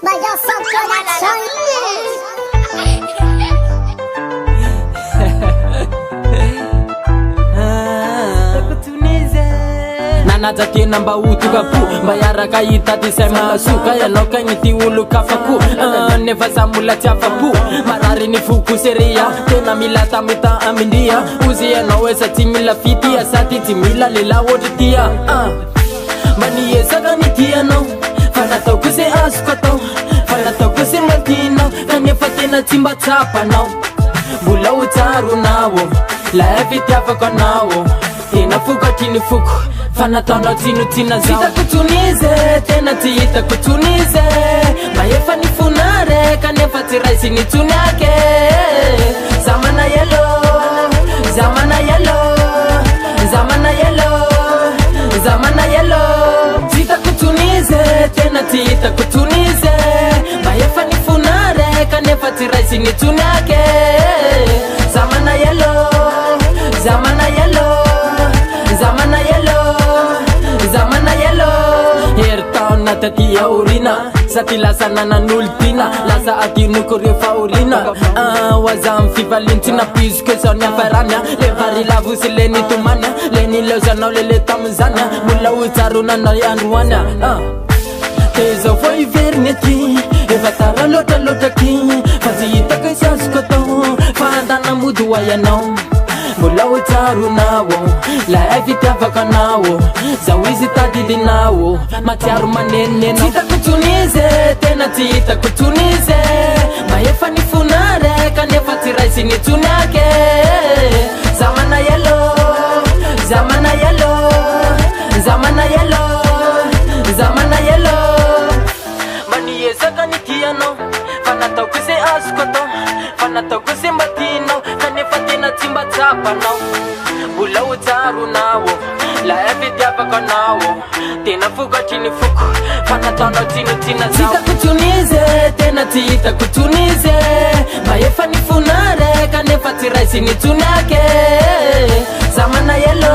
Maillot sans production. Nanaja tena mba utukapo mba yaraka hitady say mahasoka ianao kagnity olo kafako nefa za mbola tsy afapo marary ny foko seria tena mila tamita amindia ozy ianao esa tsy mila fitia sady tsy mila lela ohatry tia mba niezaka ny tianao fa nataoko se azoko atao fa nataoko se matinao kanefa tena tsy mba tsapanao mbola ho tsaronao la fitiavako anao tena fokatry ny foko fanataonao tsinotsina zao hitako tsonize tena tsy hitako tsonize mba efa ny fonare kanefa tsy raisy ny tsony ake zamana yelo zamana yelo zamana yelo zamana yelo hitako tsonize tena tsy hitako tsonize mba efa ny fonare kanefa tsy raisy ny tsony ake zamana yelo zamana yelo zamana yelo zamana yelo hertaona taty aorina sady lasa nanan'olo tina lasa adinoko rehefa orina hoaza amy fivalintsy napiziko zao ny afaranya le vary lavosy le ny tomanya le nileozanao lele tamizanya mbola hojaronanao androanya te zao vo iveriny aty efa tara loatraloatraky fa tsy hitako isy azoko atao fa andana mody ho aianao mbola ho tsaronao la fitiavako anao zao izy tadilinao matsiaro manenenao hitako tsonize tena tsy hitako tsonize ma efa ny fonare kanefa tsy raisy ny tsony ake zamana yelo zamana yelo zamana yelo zamana yelo mba niezaka ny tianao fa nataoko se azoko atao fa nataoko se matinao kanefa tena tsy mba tsapanao mbola ho tsaronao la fitiavako anao tena fokatry ny foko fa nataonao tsinotsina zao hitako tsonize tena tsy hitako tsonize mba efa ny fonare kanefa tsy raisy ny tsony ake zamana yelo